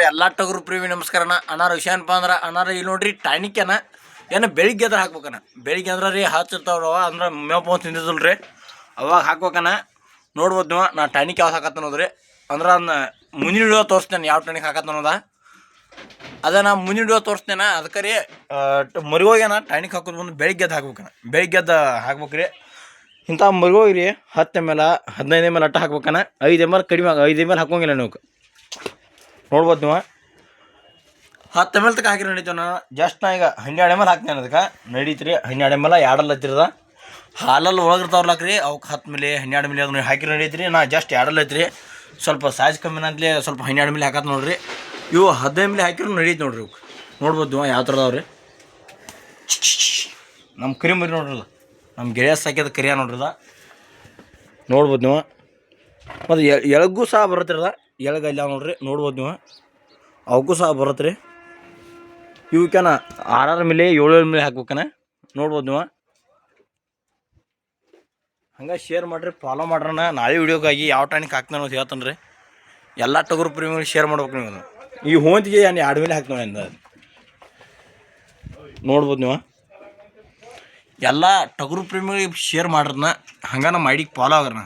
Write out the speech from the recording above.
ಎಲ್ಲ ಟಗರು ಪ್ರೇಮಿ ನಮಸ್ಕಾರನ ಅನಾರ ವಿಷಯ ಏನಪ್ಪ ಅಂದ್ರೆ ಅನಾರ ಇಲ್ಲಿ ನೋಡ್ರಿ ಟಾನಿಕ್ಯನ ಏನು ಬೆಳಿಗ್ಗೆ ಅದ್ರ ಹಾಕ್ಬೇಕನ ಬೆಳಿಗ್ಗೆ ಅಂದ್ರೆ ರೀ ಹಚ್ಚಿರ್ತಾವ್ರವ ಅಂದ್ರೆ ಮೇವು ತಿಂದಿದ್ದಲ್ಲ ರೀ ಅವಾಗ ಹಾಕ್ಬೇಕನ ನೋಡ್ಬೋದು ನೀವು ನಾ ಟಾನಿಕ್ ಯಾವ್ದು ಹಾಕತ್ತ ನೋಡ್ರಿ ಅಂದ್ರೆ ಅದನ್ನ ಮುಂದಿನ ವಿಡಿಯೋ ತೋರಿಸ್ತೇನೆ ಯಾವ ಟಾನಿಕ್ ಹಾಕತ್ತ ಅನ್ನೋದ ಅದ ನಾ ಮುಂದಿನ ವಿಡಿಯೋ ತೋರಿಸ್ತೇನೆ ಅದಕ್ಕೆ ರೀ ಮರಿಗೋಗ್ಯಾನ ಟಾನಿಕ್ ಹಾಕೋದು ಬಂದು ಬೆಳಿಗ್ಗೆ ಎದ್ದು ಹಾಕ್ಬೇಕನ ಬೆಳಿಗ್ಗೆ ಎದ್ದು ಹಾಕ್ಬೇಕ್ರಿ ಇಂಥ ಮರಿಗೋಗಿ ರೀ 10 ml 15 ml ಅಟ್ಟ ಹಾಕ್ಬೇಕನ 5 ml ಕಡಿಮೆ 5 ml ಹಾಕೋಂಗಿಲ್ಲ ನೀವು ನೋಡ್ಬೋದು ನೀವು 10 ml ತನಕ ಹಾಕಿ ನಡೀತೀವಿ ನಾನು ಜಸ್ಟ್ ನಾ ಈಗ 12 ml ಹಾಕ್ತೇನೆ ಅದಕ್ಕೆ ನಡೀತ್ರಿ 12 ml ಎರಡಲ್ಲ ಹತ್ತಿರದ ಹಾಲಲ್ಲಿ ಒಳಗಿರ್ತಾವ್ರಲ್ಲಾಕ್ರಿ ಅವಕ್ಕೆ 10 ml 12 ml ಅದನ್ನ ಹಾಕಿ ನಡೀತ್ರಿ ನಾ ಜಸ್ಟ್ ಎರಡಲ್ಲ ಐತ್ರಿ ಸ್ವಲ್ಪ ಸೈಜ್ ಕಮ್ಮಿನ ಅಂತಲೇ ಸ್ವಲ್ಪ 12 ml ಹಾಕತ್ತೆ ನೋಡ್ರಿ ಇವು 15 ml ಹಾಕಿದ್ರು ನಡೀತು ನೋಡ್ರಿ ಇವ್ಕೆ ನೋಡ್ಬೋದು ನೀವು ಯಾವ ಥರ ಅದಾವ್ರಿ ನಮ್ಮ ಕರಿ ಮರಿ ನೋಡ್ರಲ್ಲ ನಮ್ಮ ಗೆಳೆಯ ಸಾಕ್ಯದ ಕರಿಯ ನೋಡ್ರದ ನೋಡ್ಬೋದು ನೀವು ಮತ್ತು ಎಳಗೂ ಸಹ ಬರುತ್ತಿರದ ಎಳಗ ಇಲ್ಲ ನೋಡ್ರಿ ನೋಡ್ಬೋದು ನೀವು ಅವಕ್ಕೂ ಸಹ ಬರುತ್ತೆ ರೀ ಇವಕ್ಕೇನ 6 ml 7 ml ಹಾಕ್ಬೇಕನ ನೋಡ್ಬೋದು ನೀವು ಹಂಗೆ ಶೇರ್ ಮಾಡಿರಿ ಫಾಲೋ ಮಾಡ್ರಣ ನಾಳೆ ವಿಡಿಯೋಗಾಗಿ ಯಾವ ಟಾನಿಕ್ ಹಾಕ್ತಾನೆ ಅನ್ನೋದು ಹೇಳ್ತಾನೆ ರೀ ಎಲ್ಲ ಟಗರು ಪ್ರೇಮಿಗಳು ಶೇರ್ ಮಾಡ್ಬೇಕು ನೀವು ಈ ಹೋಂತಿಗೆ ಏನು 2 ml ಹಾಕ್ತಾನೆ ಅಂದ ನೋಡ್ಬೋದು ನೀವು ಎಲ್ಲ ಟಗರು ಪ್ರೇಮಿಗಳಿಗೆ ಶೇರ್ ಮಾಡ್ರನ್ನ ಹಂಗೆ ನಮ್ಮ ಐಡಿಗೆ ಫಾಲೋ ಆಗ್ರಣ